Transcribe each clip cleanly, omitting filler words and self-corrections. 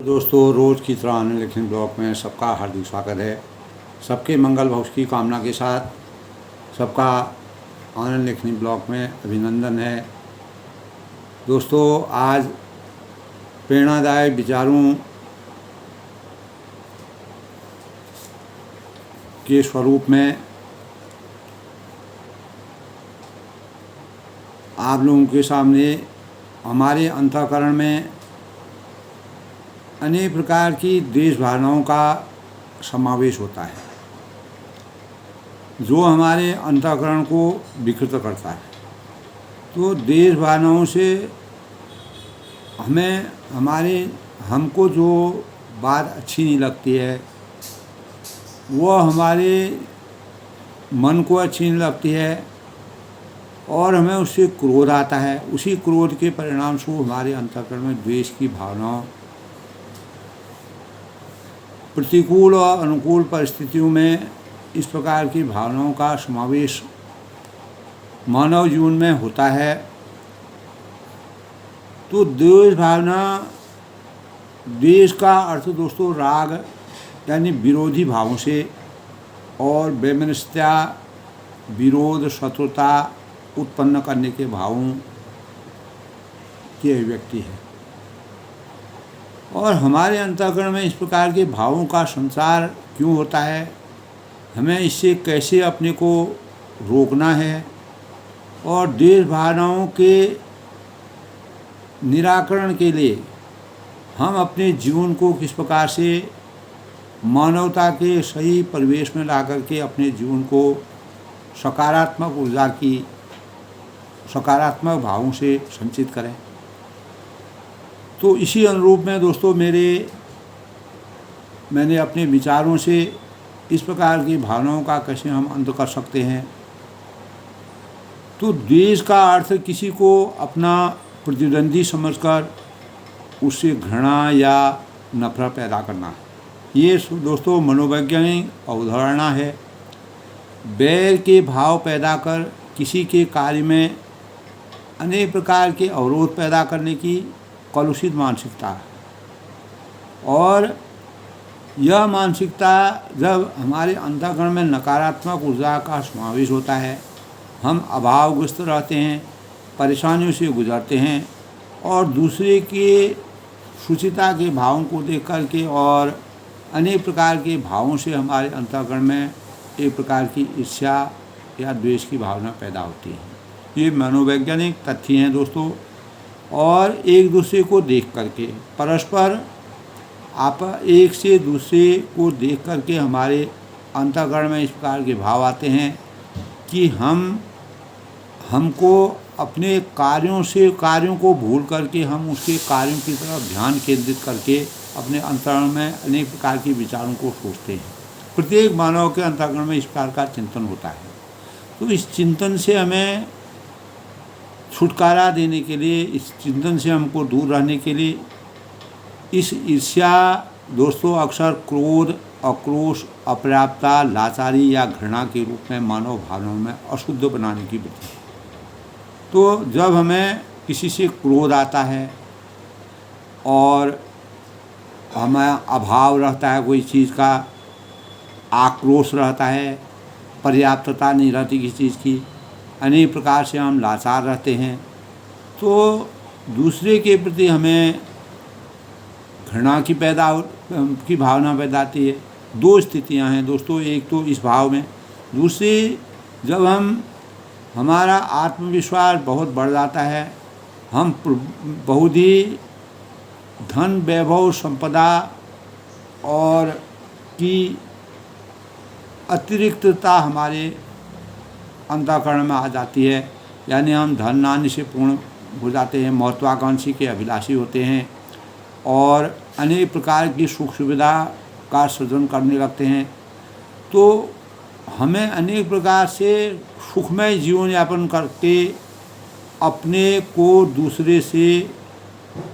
दोस्तों, रोज़ की तरह आनंद लेखन ब्लॉग में सबका हार्दिक स्वागत है। सबके मंगल भविष्य की कामना के साथ सबका आनंद लेखनी ब्लॉग में अभिनंदन है। दोस्तों, आज प्रेरणादायक विचारों के स्वरूप में आप लोगों के सामने हमारे अंतःकरण में अनेक प्रकार की देश भावनाओं का समावेश होता है, जो हमारे अंतःकरण को विकृत करता है। तो देश भावनाओं से हमको जो बात अच्छी नहीं लगती है, वो हमारे मन को अच्छी नहीं लगती है और हमें उससे क्रोध आता है। उसी क्रोध के परिणाम स्वरूप हमारे अंतःकरण में द्वेष की भावना प्रतिकूल और अनुकूल परिस्थितियों में इस प्रकार की भावनाओं का समावेश मानव जीवन में होता है। तो द्वेष भावना, द्वेष का अर्थ दोस्तों राग यानी विरोधी भावों से और वैमनस्यता, विरोध, शत्रुता उत्पन्न करने के भावों की अभिव्यक्ति है। और हमारे अंतःकरण में इस प्रकार के भावों का संचार क्यों होता है, हमें इससे कैसे अपने को रोकना है और देश भावनाओं के निराकरण के लिए हम अपने जीवन को किस प्रकार से मानवता के सही परिवेश में ला करके अपने जीवन को सकारात्मक ऊर्जा की, सकारात्मक भावों से संचित करें। तो इसी अनुरूप में दोस्तों मैंने अपने विचारों से इस प्रकार की भावनाओं का कैसे हम अंत कर सकते हैं। तो द्वेष का अर्थ किसी को अपना प्रतिद्वंदी समझकर उससे घृणा या नफरत पैदा करना। ये दोस्तों मनोवैज्ञानिक अवधारणा है। बैर के भाव पैदा कर किसी के कार्य में अनेक प्रकार के अवरोध पैदा करने की कलुषित मानसिकता है। और यह मानसिकता जब हमारे अंतःकरण में नकारात्मक ऊर्जा का समावेश होता है, हम अभावग्रस्त रहते हैं, परेशानियों से गुजरते हैं और दूसरे के शुचिता के भावों को देख कर के और अनेक प्रकार के भावों से हमारे अंतःकरण में एक प्रकार की ईर्ष्या या द्वेष की भावना पैदा होती है। ये मनोवैज्ञानिक तथ्य हैं दोस्तों। और एक दूसरे को देख करके परस्पर आप एक से दूसरे को देख करके हमारे अंतःकरण में इस प्रकार के भाव आते हैं कि हमको अपने कार्यों को भूल करके हम उसके कार्यों की तरफ ध्यान केंद्रित करके अपने अंतःकरण में अनेक प्रकार के विचारों को सोचते हैं। प्रत्येक मानव के अंतःकरण में इस प्रकार का चिंतन होता है। तो इस चिंतन से हमें छुटकारा देने के लिए, इस चिंतन से हमको दूर रहने के लिए इस ईर्ष्या दोस्तों अक्सर क्रोध, आक्रोश, अपर्याप्तता, लाचारी या घृणा के रूप में मानव भावनाओं में अशुद्ध बनाने की वृत्ति है। तो जब हमें किसी से क्रोध आता है और हमें अभाव रहता है, कोई चीज़ का आक्रोश रहता है, पर्याप्तता नहीं रहती किसी चीज़ की, अनेक प्रकार से हम लाचार रहते हैं, तो दूसरे के प्रति हमें घृणा की भावना पैदा आती है। दो स्थितियां हैं दोस्तों, एक तो इस भाव में, दूसरी जब हमारा आत्मविश्वास बहुत बढ़ जाता है, हम बहुत ही धन, वैभव, संपदा और की अतिरिक्तता हमारे अंतःकरण में आ जाती है, यानी हम धन नान्य से पूर्ण हो जाते हैं, महत्वाकांक्षी के अभिलाषी होते हैं और अनेक प्रकार की सुख सुविधा का सृजन करने लगते हैं। तो हमें अनेक प्रकार से सुखमय जीवन यापन करके अपने को दूसरे से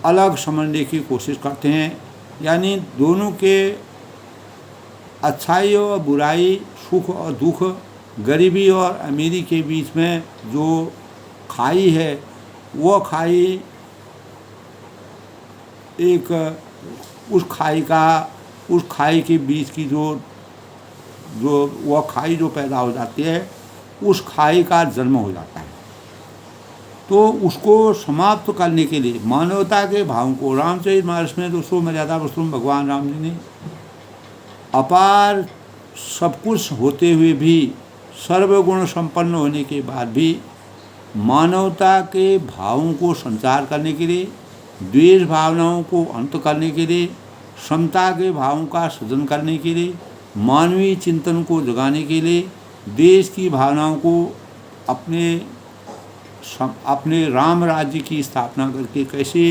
अलग समझने की कोशिश करते हैं, यानी दोनों के अच्छाई और बुराई, सुख और दुख, गरीबी और अमीरी के बीच में जो खाई है, वो खाई एक उस खाई के बीच की जो जो वह खाई जो पैदा हो जाती है, उस खाई का जन्म हो जाता है। तो उसको समाप्त करने के लिए मानवता के भाव को रामचरितमानस में दोस्तों मर्यादा पुरुषोत्तम भगवान राम जी ने अपार सब कुछ होते हुए भी, सर्वगुण संपन्न होने के बाद भी मानवता के भावों को संचार करने के लिए, द्वेष भावनाओं को अंत करने के लिए, समता के भावों का सृजन करने के लिए, मानवीय चिंतन को जगाने के लिए, देश की भावनाओं को अपने राम राज्य की स्थापना करके कैसे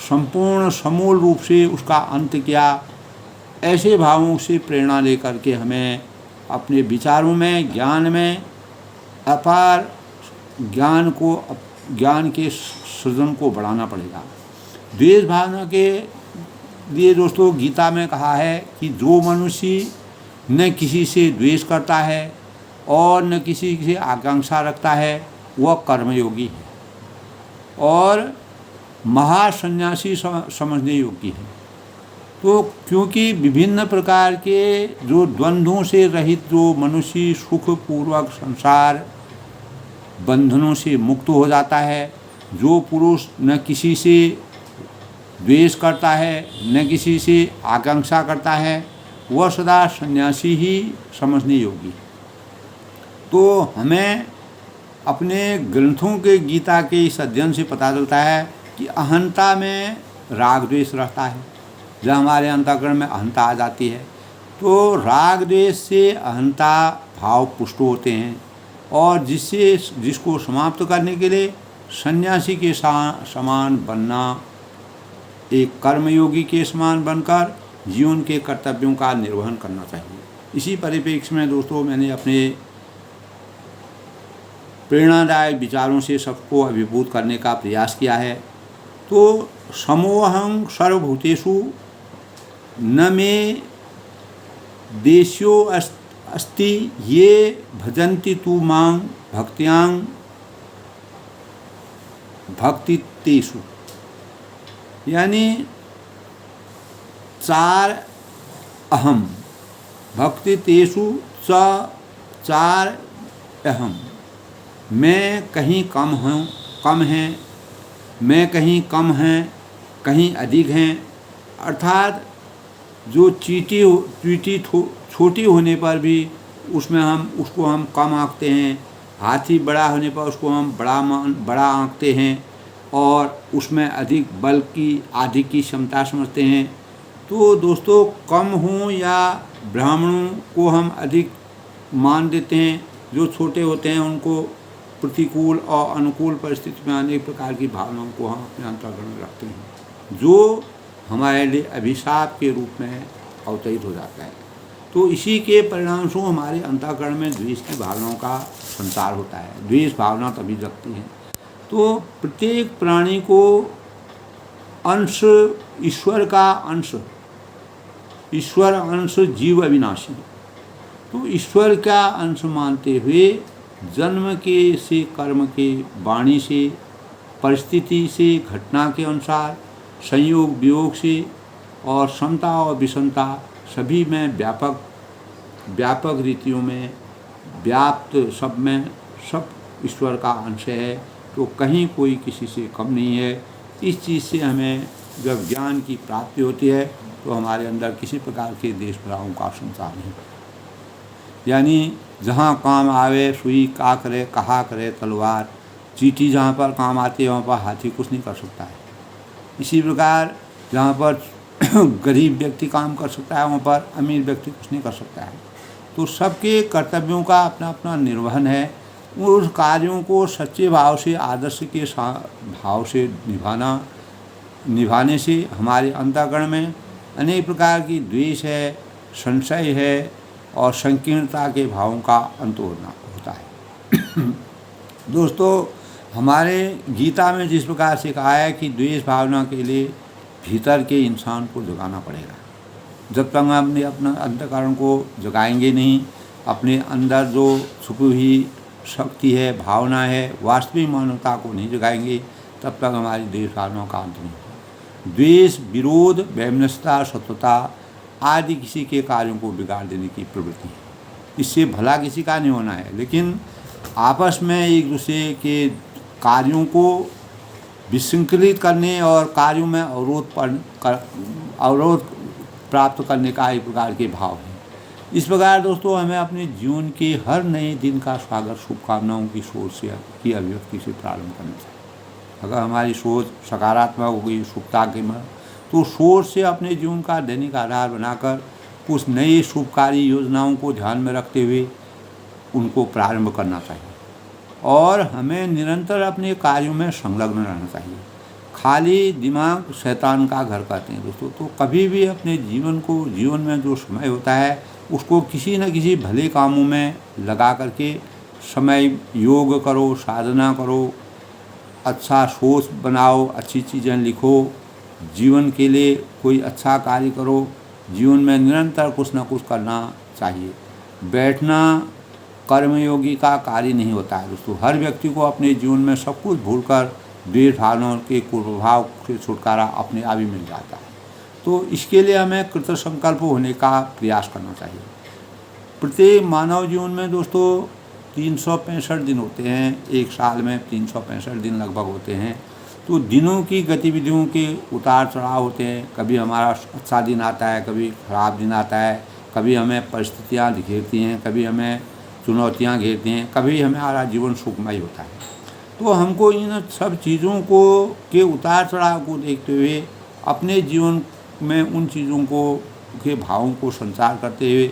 संपूर्ण समूल रूप से उसका अंत किया, ऐसे भावों से प्रेरणा लेकर के हमें अपने विचारों में, ज्ञान में अपार ज्ञान के सृजन को बढ़ाना पड़ेगा। द्वेष भावना के लिए दोस्तों गीता में कहा है कि जो मनुष्य न किसी से द्वेष करता है और न किसी से आकांक्षा रखता है, वह कर्मयोगी है और महासन्यासी समझने योग्य है। तो क्योंकि विभिन्न प्रकार के जो द्वंद्वों से रहित जो मनुष्य सुखपूर्वक संसार बंधनों से मुक्त हो जाता है, जो पुरुष न किसी से द्वेष करता है न किसी से आकांक्षा करता है, वह सदा सन्यासी ही समझने योग्य है। तो हमें अपने ग्रंथों के गीता के इस अध्ययन से पता चलता है कि अहंता में राग द्वेष रहता है। जब हमारे अंतःकरण में अहंता आ जाती है तो राग द्वेष से अहंता भाव पुष्ट होते हैं और जिसको समाप्त करने के लिए सन्यासी के समान बनना, एक कर्मयोगी के समान बनकर जीवन के कर्तव्यों का निर्वहन करना चाहिए। इसी परिप्रेक्ष्य में दोस्तों मैंने अपने प्रेरणादायक विचारों से सबको अभिभूत करने का प्रयास किया है। तो समोहं सर्वभूतेषु न मे देश्यो अस्ति ये भजन्ति तु मां भक्तितेषु। यानी चार अहम भक्तितेषु चार अहम, मैं कहीं कम है, मैं कहीं कम हैं, कहीं अधिक हैं। अर्थात जो चींटी छोटी होने पर भी उसको हम कम आंकते हैं, हाथी बड़ा होने पर उसको हम बड़ा आंकते हैं और उसमें अधिक बल की आदि की क्षमता समझते हैं। तो दोस्तों कम हों या ब्राह्मणों को हम अधिक मान देते हैं, जो छोटे होते हैं उनको प्रतिकूल और अनुकूल परिस्थिति में अनेक प्रकार की भावनाओं को हम अपने अंतःकरण में रखते हैं, जो हमारे लिए अभिशाप के रूप में अवतरित हो जाता है। तो इसी के परिणाम स्वरूप हमारे अंतःकरण में द्वेष की भावनाओं का संचार होता है। द्वेष भावना तभी जगती है। तो प्रत्येक प्राणी को अंश ईश्वर का अंश, ईश्वर अंश जीव अविनाशी, तो ईश्वर का अंश मानते हुए जन्म के से, कर्म के, वाणी से, परिस्थिति से, घटना के अनुसार, संयोग वियोग से और समता और विषमता सभी में व्यापक रीतियों में व्याप्त सब में सब ईश्वर का अंश है। तो कहीं कोई किसी से कम नहीं है। इस चीज़ से हमें जब ज्ञान की प्राप्ति होती है तो हमारे अंदर किसी प्रकार के देश भावों का संसार नहीं। यानी जहाँ काम आवे सुई का करे, कहा करे तलवार, चींटी जहाँ पर काम आती है वहाँ पर हाथी कुछ नहीं कर सकता है। इसी प्रकार जहाँ पर गरीब व्यक्ति काम कर सकता है वहाँ पर अमीर व्यक्ति कुछ नहीं कर सकता है। तो सबके कर्तव्यों का अपना अपना निर्वहन है। उस कार्यों को सच्चे भाव से, आदर्श के भाव से निभाने से हमारे अंतःकरण में अनेक प्रकार की द्वेष है, संशय है और संकीर्णता के भावों का अंत होता है। दोस्तों हमारे गीता में जिस प्रकार से कहा है कि द्वेष भावना के लिए भीतर के इंसान को जगाना पड़ेगा। जब तक हम अपना अंतःकरण को जगाएंगे नहीं, अपने अंदर जो छुपी हुई शक्ति है, भावना है, वास्तविक मानवता को नहीं जगाएंगे, तब तक हमारी द्वेष भावनाओं का अंत नहीं होगा। द्वेष, विरोध, वैमनस्यता, शत्रुता आदि किसी के कार्यों को बिगाड़ देने की प्रवृत्ति है। इससे भला किसी का नहीं होना है, लेकिन आपस में एक दूसरे के कार्यों को विशृंखलित करने और कार्यों में अवरोध प्राप्त करने का एक प्रकार के भाव है। इस प्रकार दोस्तों हमें अपने जीवन के हर नए दिन का स्वागत शुभकामनाओं की सोच से की अभिव्यक्ति से प्रारंभ करना चाहिए। अगर हमारी सोच सकारात्मक होगी, शुभता के में, तो सोच से अपने जीवन का दैनिक आधार बनाकर कुछ नई शुभकारी योजनाओं को ध्यान में रखते हुए उनको प्रारंभ करना चाहिए। और हमें निरंतर अपने कार्यों में संलग्न रहना चाहिए। खाली दिमाग शैतान का घर कहते हैं दोस्तों। तो कभी भी अपने जीवन में जो समय होता है उसको किसी न किसी भले कामों में लगा करके समय योग करो, साधना करो, अच्छा सोच बनाओ, अच्छी चीज़ें लिखो, जीवन के लिए कोई अच्छा कार्य करो। जीवन में निरंतर कुछ न कुछ करना चाहिए। बैठना कर्मयोगी का कार्य नहीं होता है दोस्तों। हर व्यक्ति को अपने जीवन में सब कुछ भूलकर द्वेष भावनाओं के कुप्रभाव से छुटकारा अपने आप ही मिल जाता है। तो इसके लिए हमें कृत संकल्प होने का प्रयास करना चाहिए। प्रत्येक मानव जीवन में दोस्तों 365 दिन होते हैं। एक साल में 365 दिन लगभग होते हैं। तो दिनों की गतिविधियों के उतार चढ़ाव होते हैं। कभी हमारा अच्छा दिन आता है, कभी खराब दिन आता है, कभी हमें परिस्थितियाँ घेरती हैं, कभी हमें चुनौतियाँ घेरती हैं, कभी हमारा जीवन सुखमय होता है। तो हमको इन सब चीज़ों के उतार चढ़ाव को देखते हुए अपने जीवन में उन चीज़ों के भावों को संचार करते हुए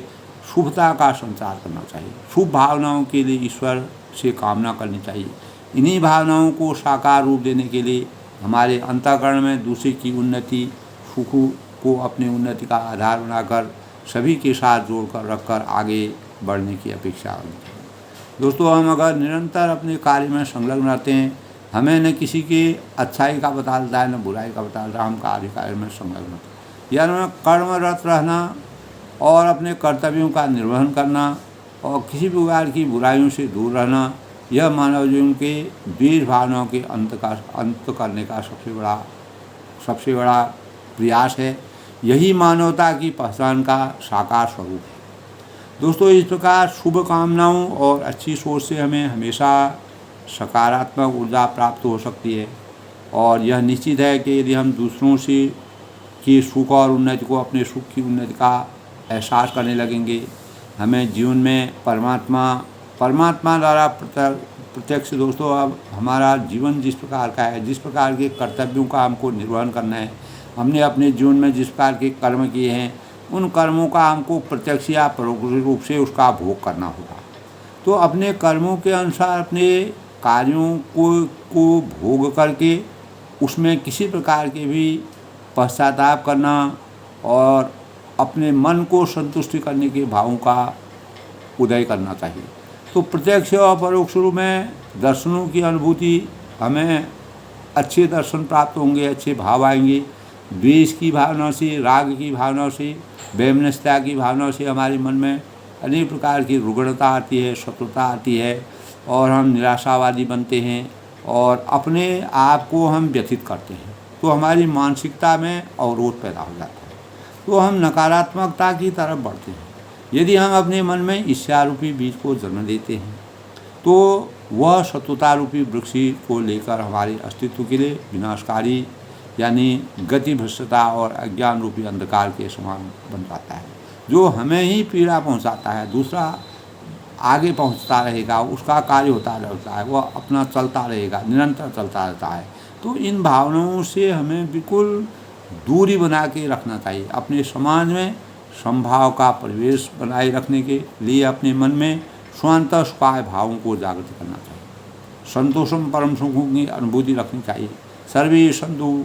शुभता का संचार करना चाहिए। शुभ भावनाओं के लिए ईश्वर से कामना करनी चाहिए। इन्हीं भावनाओं को साकार रूप देने के लिए हमारे अंतःकरण में दूसरे की उन्नति, सुख को अपनी उन्नति का आधार बनाकर सभी के साथ जोड़कर रखकर आगे बढ़ने की अपेक्षा होनी चाहिए। दोस्तों हम अगर निरंतर अपने कार्य में संलग्न रहते हैं, हमें न किसी के अच्छाई का पता चलता है न बुराई का पता चलता है। हम कार्य में संलग्न रहते हैं, यानी कर्मरत रहना और अपने कर्तव्यों का निर्वहन करना और किसी प्रकार की बुराइयों से दूर रहना, यह मानव जीवन के द्वेष भावनाओं के अंत करने का सबसे बड़ा प्रयास है। यही मानवता की पहचान का साकार स्वरूप है। दोस्तों इस प्रकार शुभ कामनाओं और अच्छी सोच से हमें हमेशा सकारात्मक ऊर्जा प्राप्त हो सकती है। और यह निश्चित है कि यदि हम दूसरों से की सुख और उन्नति को अपने सुख की उन्नति का एहसास करने लगेंगे, हमें जीवन में परमात्मा द्वारा प्रत्यक्ष दोस्तों अब हमारा जीवन जिस प्रकार का है, जिस प्रकार के कर्तव्यों का हमको निर्वहन करना है, हमने अपने जीवन में जिस प्रकार के कर्म किए हैं, उन कर्मों का हमको प्रत्यक्ष या परोक्ष रूप से उसका भोग करना होगा। तो अपने कर्मों के अनुसार अपने कार्यों को भोग करके उसमें किसी प्रकार के भी पश्चाताप करना और अपने मन को संतुष्टि करने के भावों का उदय करना चाहिए। तो प्रत्यक्ष और परोक्ष रूप में दर्शनों की अनुभूति, हमें अच्छे दर्शन प्राप्त होंगे, अच्छे भाव आएंगे। द्वेष की भावना से, राग की भावना से, वैमनस्यता की भावना से हमारे मन में अनेक प्रकार की रुग्णता आती है, शत्रुता आती है और हम निराशावादी बनते हैं और अपने आप को हम व्यथित करते हैं। तो हमारी मानसिकता में अवरोध पैदा हो जाता है, तो हम नकारात्मकता की तरफ बढ़ते हैं। यदि हम अपने मन में ईर्ष्या रूपी बीज को जन्म देते हैं तो वह शत्रुता रूपी वृक्ष को लेकर हमारे अस्तित्व के लिए विनाशकारी यानी गति भ्रष्टता और अज्ञान रूपी अंधकार के समान बन जाता है, जो हमें ही पीड़ा पहुंचाता है। दूसरा आगे पहुंचता रहेगा, उसका कार्य होता रहता है, वह अपना चलता रहेगा, निरंतर चलता रहता है। तो इन भावनाओं से हमें बिल्कुल दूरी बना के रखना चाहिए। अपने समाज में समभाव का परिवेश बनाए रखने के लिए अपने मन में स्वांत सुखाय भावों को जागृत करना चाहिए। संतोषम परम सुखों की अनुभूति रखनी चाहिए। सर्वे सन्तु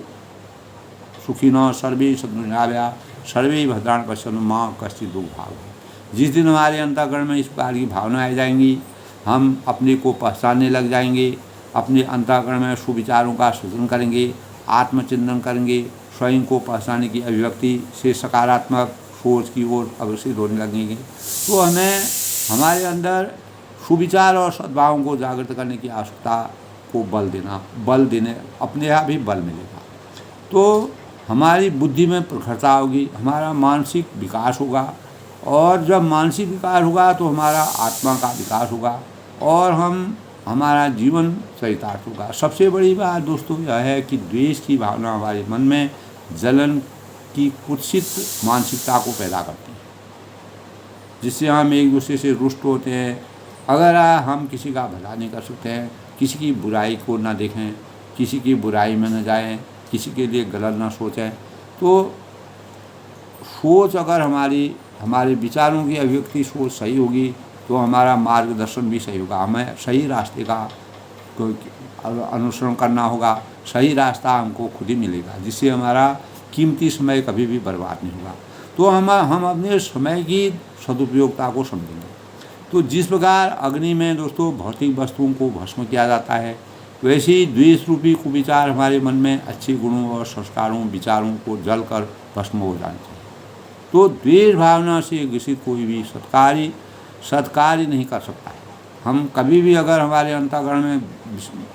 सुखिनः सर्वे सन्तु निरामया सर्वे भद्राणि पश्यन्तु मा कश्चित् दुःखभाग्। जिस दिन हमारे अंतःकरण में इस प्रकार की भावनाएं आ जाएंगी, हम अपने को पहचानने लग जाएंगे, अपने अंतःकरण में सुविचारों का सृजन करेंगे, आत्मचिंतन करेंगे, स्वयं को पहचानने की अभिव्यक्ति से सकारात्मक सोच की ओर अग्रसित होने लगेंगे। तो हमें हमारे अंदर सुविचार और सद्भावों को जागृत करने की आवश्यकता को बल देने अपने आप ही बल मिलेगा। तो हमारी बुद्धि में प्रखरता होगी, हमारा मानसिक विकास होगा, और जब मानसिक विकास होगा तो हमारा आत्मा का विकास होगा और हमारा जीवन चरितार्थ होगा। सबसे बड़ी बात दोस्तों यह है कि द्वेष की भावना हमारे मन में जलन की कुत्सित मानसिकता को पैदा करती है, जिससे हम एक दूसरे से रुष्ट होते हैं। अगर हम किसी का भला नहीं कर सकते हैं, किसी की बुराई को ना देखें, किसी की बुराई में न जाएं, किसी के लिए गलत ना सोचें, तो सोच अगर हमारे विचारों की अभिव्यक्ति सोच सही होगी तो हमारा मार्गदर्शन भी सही होगा। हमें सही रास्ते का अनुसरण करना होगा, सही रास्ता हमको खुद ही मिलेगा, जिससे हमारा कीमती समय कभी भी बर्बाद नहीं होगा। तो हम अपने समय की सदुपयोगिता को समझेंगे। तो जिस प्रकार अग्नि में दोस्तों भौतिक वस्तुओं को भस्म किया जाता है, वैसे ही द्वेष रूपी कुविचार हमारे मन में अच्छे गुणों और संस्कारों विचारों को जलकर भस्म हो जाना चाहिए। तो द्वेष भावना से ग्रसित कोई भी सत्कार्य नहीं कर सकता है। हम कभी भी अगर हमारे अंतःकरण में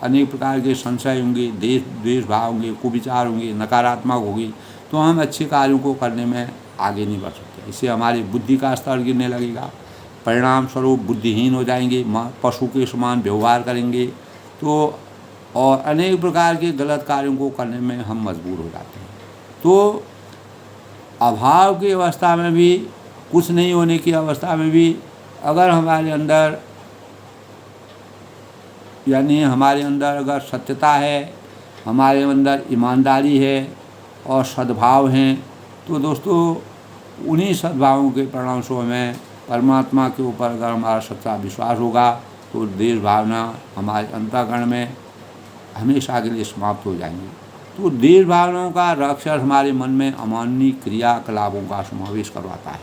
अनेक प्रकार के संशय होंगे, द्वेष भाव होंगे, कुविचार होंगे, नकारात्मक होगी, तो हम अच्छे कार्यों को करने में आगे नहीं बढ़ सकते। इससे हमारी बुद्धि का स्तर गिरने लगेगा, परिणाम स्वरूप बुद्धिहीन हो जाएंगे, पशु के समान व्यवहार करेंगे, तो और अनेक प्रकार के गलत कार्यों को करने में हम मजबूर हो जाते हैं। तो अभाव की अवस्था में भी, कुछ नहीं होने की अवस्था में भी, अगर हमारे अंदर अगर सत्यता है, हमारे अंदर ईमानदारी है और सद्भाव हैं, तो दोस्तों उन्हीं सद्भावों के परिणाम स्वरूप हमें परमात्मा के ऊपर अगर हमारा सच्चा विश्वास होगा तो द्वेष भावना हमारे अंतःकरण में हमेशा के लिए समाप्त हो जाएंगी। तो द्वेष भावनाओं का राक्षस हमारे मन में अमानवीय क्रियाकलापों का समावेश करवाता है,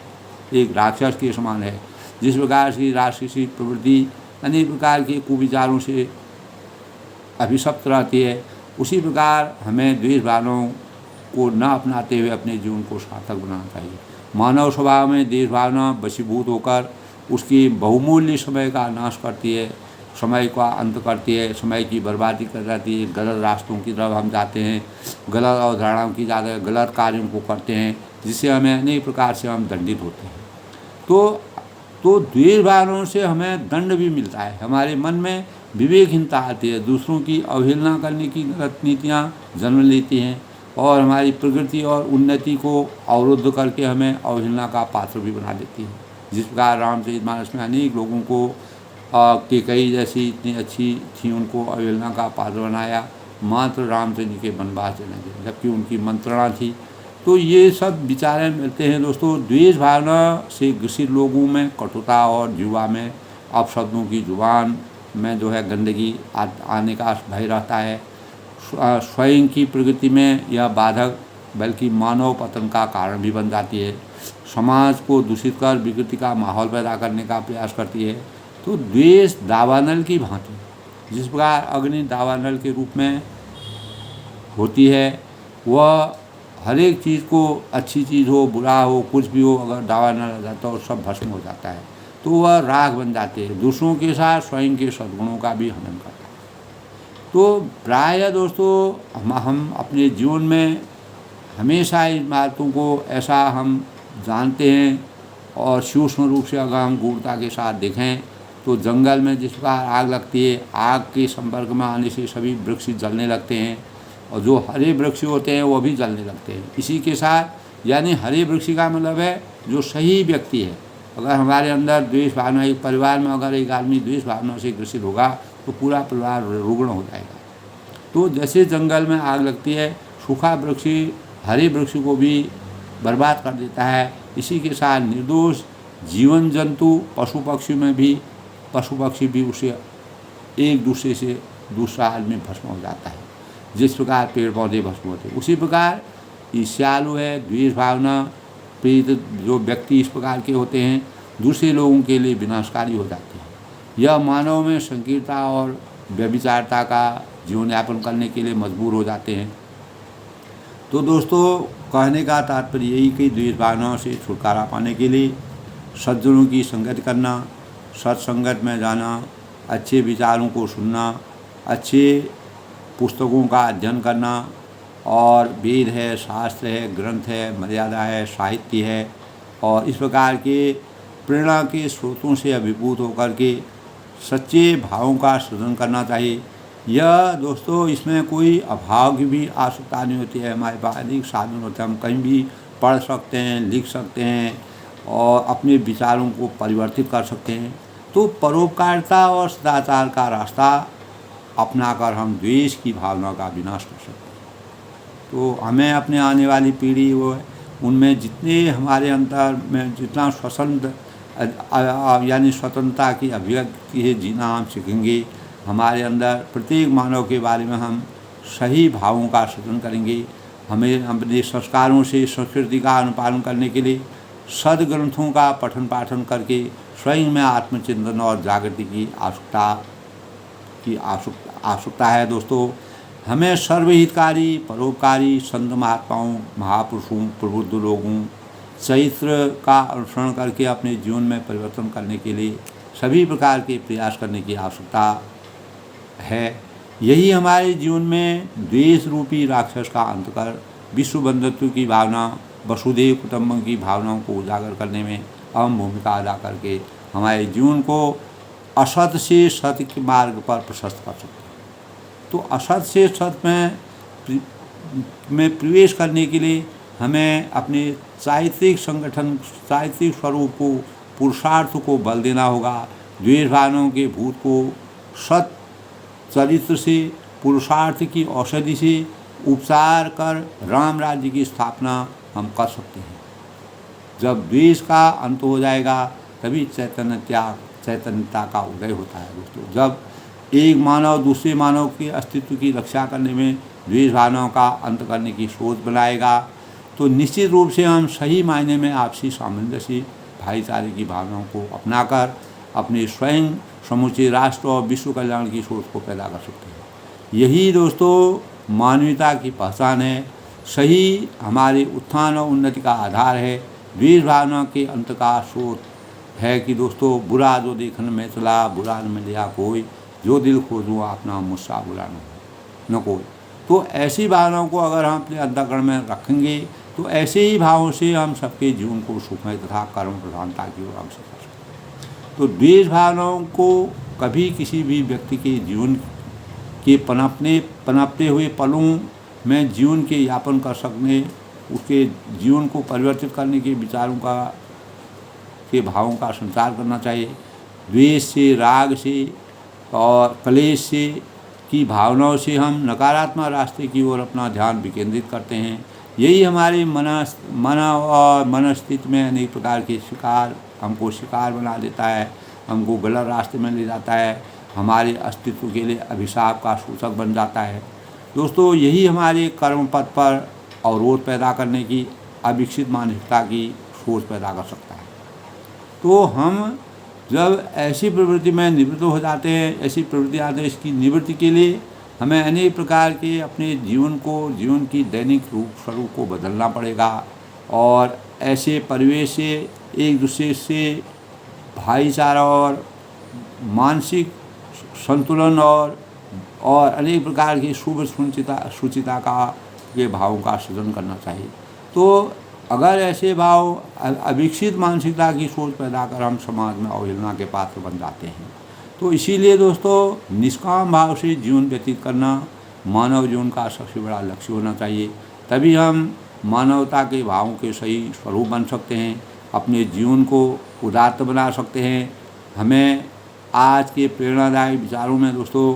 एक राक्षस के समान है। जिस प्रकार की राक्षसी प्रवृत्ति अनेक प्रकार के कुविचारों से अभिशप्त रहती है, उसी प्रकार हमें द्वेष भावनाओं को न अपनाते हुए अपने जीवन को सार्थक बनाना चाहिए। मानव स्वभाव में द्वेष भावना वशीभूत होकर उसकी बहुमूल्य समय का नाश करती है, समय का अंत करती है, समय की बर्बादी कर जाती है। गलत रास्तों की तरफ हम जाते हैं, गलत अवधारणाओं की जाते हैं, गलत कार्यों को करते हैं, जिससे हमें अनेक प्रकार से हम दंडित होते हैं। तो द्वेष भावनाओं से हमें दंड भी मिलता है, हमारे मन में विवेकहीनता आती है, दूसरों की अवहेलना करने की गलत नीतियाँ जन्म लेती हैं और हमारी प्रगति और उन्नति को अवरुद्ध करके हमें अवहेलना का पात्र भी बना देती है। जिस प्रकार रामचरितमानस में अनेक लोगों को कैकेयी जैसी इतनी अच्छी थी, उनको अवहेलना का पात्र बनाया, मात्र रामचंद्र के वनवास चले गए, जबकि उनकी मंत्रणा थी। तो ये सब विचारें मिलते हैं दोस्तों। द्वेष भावना से ग्रसित लोगों में कटुता और युवा में अपशब्दों की जुबान में जो है गंदगी आने का भय रहता है। स्वयं की प्रगति में यह बाधक बल्कि मानव पतन का कारण भी बन जाती है, समाज को दूषित कर विकृति का माहौल पैदा करने का प्रयास करती है। तो द्वेष दावानल की भांति, जिस प्रकार अग्नि दावानल के रूप में होती है, वह हर एक चीज़ को, अच्छी चीज़ हो बुरा हो कुछ भी हो, अगर दावानल आ जाता है और सब भस्म हो जाता है, तो वह राख बन जाते हैं, दूसरों के साथ स्वयं के सद्गुणों का भी हनन करता है। तो प्रायः दोस्तों हम अपने जीवन में हमेशा इन बातों को ऐसा हम जानते हैं, और सूक्ष्म रूप से अगर हम गूढ़ता के साथ देखें तो जंगल में जिस प्रकार आग लगती है, आग के संपर्क में आने से सभी वृक्ष जलने लगते हैं, और जो हरे वृक्ष होते हैं वो भी जलने लगते हैं। इसी के साथ यानी हरे वृक्ष का मतलब है जो सही व्यक्ति है। अगर हमारे अंदर द्वेष भावना, एक परिवार में अगर एक आदमी द्वेष भावना से ग्रसित होगा तो पूरा परिवार रुग्ण हो जाएगा। तो जैसे जंगल में आग लगती है, सूखा वृक्ष हरे वृक्ष को भी बर्बाद कर देता है, इसी के साथ निर्दोष जीवन जंतु पशु पक्षी भी उसे एक दूसरे से दूसरा आदमी भस्म हो जाता है। जिस प्रकार पेड़ पौधे भस्म होते हैं, उसी प्रकार ईर्ष्यालु है, द्वेष भावना प्रेरित जो व्यक्ति इस प्रकार के होते हैं, दूसरे लोगों के लिए विनाशकारी हो जाते हैं। यह मानव में संकीर्णता और व्यभिचारता का जीवन यापन करने के लिए मजबूर हो जाते हैं। तो दोस्तों कहने का तात्पर्य यही कि द्वेष भावनाओं से छुटकारा पाने के लिए सज्जनों की संगत करना, सत्संगत में जाना, अच्छे विचारों को सुनना, अच्छे पुस्तकों का अध्ययन करना और वेद है, शास्त्र है, ग्रंथ है, मर्यादा है, साहित्य है, और इस प्रकार के प्रेरणा के स्रोतों से अभिभूत होकर के सच्चे भावों का सृजन करना चाहिए। यह दोस्तों इसमें कोई अभाव की भी आवश्यकता नहीं होती है। हमारे पास अनेक साधन होते हैं, हम कहीं भी पढ़ सकते हैं, लिख सकते हैं और अपने विचारों को परिवर्तित कर सकते हैं। तो परोपकारिता और सदाचार का रास्ता अपनाकर हम द्वेष की भावना का विनाश कर सकते हैं। तो हमें अपने आने वाली पीढ़ी उनमें जितने हमारे अंदर में जितना यानी स्वतंत्रता की अभिव्यक्ति है जीना हम सीखेंगे, हमारे अंदर प्रत्येक मानव के बारे में हम सही भावों का सृजन करेंगे। हमें अपने संस्कारों से संस्कृति का अनुपालन करने के लिए सदग्रंथों का पठन पाठन करके स्वयं में आत्मचिंतन और जागृति की आवश्यकता है। दोस्तों, हमें सर्वहितकारी, परोपकारी संत महात्माओं, महापुरुषों, प्रबुद्ध लोगों चरित्र का अनुसरण करके अपने जीवन में परिवर्तन करने के लिए सभी प्रकार के प्रयास करने की आवश्यकता है। यही हमारे जीवन में द्वेष रूपी राक्षस का अंत कर विश्व बंधुत्व की भावना, वसुधैव कुटुंबकम की भावनाओं को उजागर करने में अहम भूमिका अदा करके हमारे जीवन को असत से सत्य के मार्ग पर प्रशस्त कर सकते हैं। तो असत से सत्य में प्रवेश करने के लिए हमें अपने साहित्यिक संगठन, साहित्यिक स्वरूप को, पुरुषार्थ को बल देना होगा। द्वेष भावनाओं के भूत को सत चरित्र से, पुरुषार्थ की औषधि से उपचार कर राम राज्य की स्थापना हम कर सकते हैं। जब द्वेष का अंत हो जाएगा तभी चैतन्यता का उदय होता है। दोस्तों, जब एक मानव दूसरे मानव के अस्तित्व की रक्षा करने में द्वेष भावनाओं का अंत करने की सोच बनाएगा तो निश्चित रूप से हम सही मायने में आपसी सामंजस्य, भाईचारे की भावनाओं को अपनाकर अपने स्वयं, समूचे राष्ट्र और विश्व कल्याण की सोच को पैदा कर सकते हैं। यही दोस्तों मानवता की पहचान है, सही हमारे उत्थान और उन्नति का आधार है। द्वेष भावना के अंत का स्रोत है कि दोस्तों, बुरा जो देखने में चला, बुरा न मिलिया कोई, जो दिल खोजूँ अपना मुझसा बुरा न कोई। तो ऐसी भावनाओं को अगर हम अपने अंतःकरण में रखेंगे तो ऐसे ही भावों से हम सबके जीवन को सुखमय तथा कर्म प्रधानता की ओर अग्रसर कर सकते हैं। तो द्वेष भावनाओं को कभी किसी भी व्यक्ति के जीवन के पनपते हुए पलों में जीवन के यापन कर सकने, उसके जीवन को परिवर्तित करने के विचारों के भावों का संचार करना चाहिए। द्वेष से, राग से और क्लेश से की भावनाओं से हम नकारात्मक रास्ते की ओर अपना ध्यान विकेंद्रित करते हैं। यही हमारे मन और मनस्थिति में अनेक प्रकार के हमको शिकार बना देता है, हमको गलत रास्ते में ले जाता है, हमारे अस्तित्व के लिए अभिशाप का सूचक बन जाता है। दोस्तों, यही हमारे कर्म पथ पर अवरोध पैदा करने की अविकसित मानसिकता की सोच पैदा कर सकता है। तो हम जब ऐसी प्रवृत्ति में निवृत्त हो जाते हैं, ऐसी प्रवृत्ति आते हैं, इसकी निवृत्ति के लिए हमें अनेक प्रकार के अपने जीवन की दैनिक स्वरूप को बदलना पड़ेगा और ऐसे परिवेश से एक दूसरे से भाईचारा और मानसिक संतुलन और अनेक प्रकार की शुभ सुचिता के भावों का सृजन करना चाहिए। तो अगर ऐसे भाव अविकसित मानसिकता की सोच पैदा कर हम समाज में अवहेलना के पात्र बन जाते हैं। तो इसीलिए दोस्तों, निष्काम भाव से जीवन व्यतीत करना मानव जीवन का सबसे बड़ा लक्ष्य होना चाहिए। तभी हम मानवता के भावों के सही स्वरूप बन सकते हैं, अपने जीवन को उदात्त बना सकते हैं। हमें आज के प्रेरणादायी विचारों में दोस्तों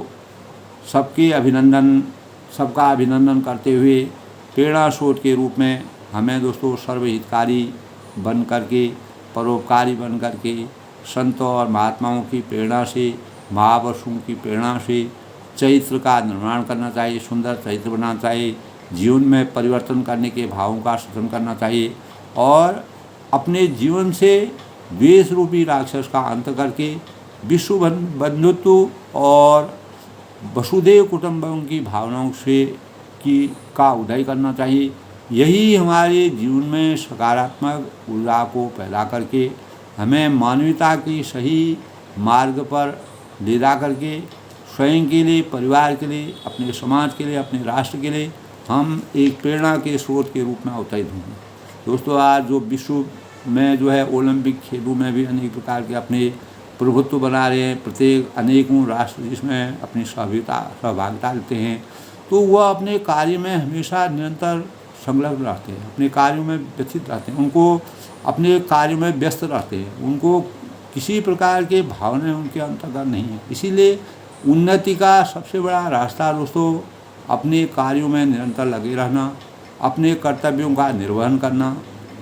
सबका अभिनंदन करते हुए प्रेरणा स्रोत के रूप में हमें दोस्तों सर्वहितकारी बन करके, परोपकारी बन करके, संतों और महात्माओं की प्रेरणा से, महापुरुषों की प्रेरणा से चरित्र का निर्माण करना चाहिए, सुंदर चरित्र बनाना चाहिए, जीवन में परिवर्तन करने के भावों का सृजन करना चाहिए और अपने जीवन से द्वेष रूपी राक्षस का अंत करके विश्व बंधुत्व और वसुधैव कुटुंबकम की भावनाओं से का उदय करना चाहिए। यही हमारे जीवन में सकारात्मक ऊर्जा को पैदा करके हमें मानवता की सही मार्ग पर ले जा करके स्वयं के लिए, परिवार के लिए, अपने समाज के लिए, अपने राष्ट्र के लिए हम एक प्रेरणा के स्रोत के रूप में अवतरित होंगे। दोस्तों, आज जो विश्व में जो है ओलंपिक खेलों में भी अनेक प्रकार के अपने प्रभुत्व बना रहे हैं, प्रत्येक अनेकों राष्ट्र जिसमें अपनी सहभागिता लेते हैं, तो वह अपने कार्य में हमेशा निरंतर संलग्न रहते हैं, अपने कार्यों में व्यथित रहते हैं, उनको अपने कार्यों में व्यस्त रहते हैं, उनको किसी प्रकार के भावनाएं उनके अंतर्गत नहीं है। इसीलिए उन्नति का सबसे बड़ा रास्ता दोस्तों अपने कार्यों में निरंतर लगे रहना, अपने कर्तव्यों का निर्वहन करना,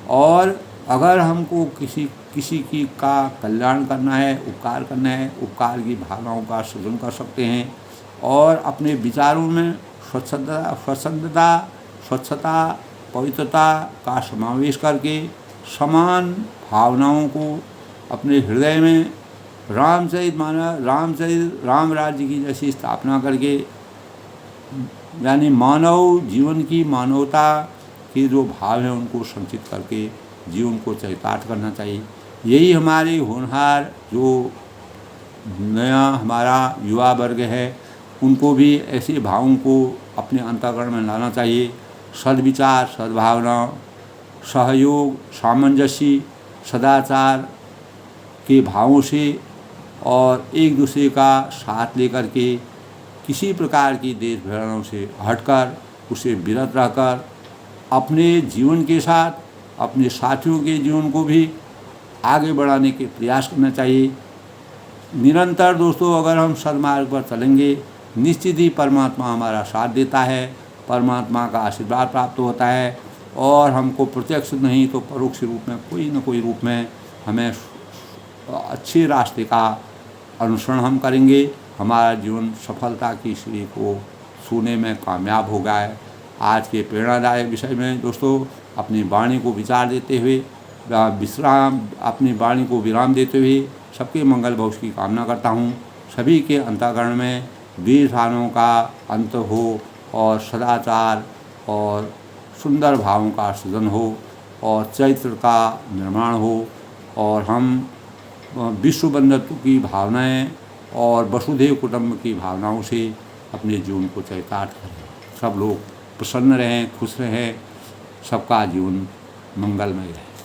और अगर हमको किसी की का कल्याण करना है, उपकार करना है, उपकार की भावनाओं का सृजन कर सकते हैं, और अपने विचारों में स्वच्छता, पवित्रता का समावेश करके समान भावनाओं को अपने हृदय में राम राज्य की जैसी स्थापना करके, यानी मानव जीवन की मानवता के जो भाव हैं उनको संचित करके जीवन को चरितार्थ करना चाहिए। यही हमारे होनहार जो नया हमारा युवा वर्ग है उनको भी ऐसे भावों को अपने अंतःकरण में लाना चाहिए। सद्विचार, सद्भावना, सहयोग, सामंजस्य, सदाचार के भावों से और एक दूसरे का साथ लेकर के किसी प्रकार की देश भ्रमणों से हटकर, उसे विरत रहकर अपने जीवन के साथ अपने साथियों के जीवन को भी आगे बढ़ाने के प्रयास करना चाहिए। निरंतर दोस्तों अगर हम सन्मार्ग पर चलेंगे, निश्चित ही परमात्मा हमारा साथ देता है, परमात्मा का आशीर्वाद प्राप्त होता है, और हमको प्रत्यक्ष नहीं तो परोक्ष रूप में कोई न कोई रूप में हमें अच्छे रास्ते का अनुसरण हम करेंगे। हमारा जीवन सफलता की सीढ़ी को छूने में कामयाब हो गया है। आज के प्रेरणादायक विषय में दोस्तों अपनी वाणी को विचार देते हुए अपनी वाणी को विराम देते हुए सबके मंगल भविष्य की कामना करता हूँ। सभी के अंतःकरण में द्वेष भावों का अंत हो और सदाचार और सुंदर भावों का सृजन हो और चरित्र का निर्माण हो, और हम विश्व बंधुत्व की भावनाएं और वसुधैव कुटुंब की भावनाओं से अपने जीवन को चरितार्थ करें। सब लोग प्रसन्न रहें, खुश रहें, सबका जीवन मंगलमय रहे।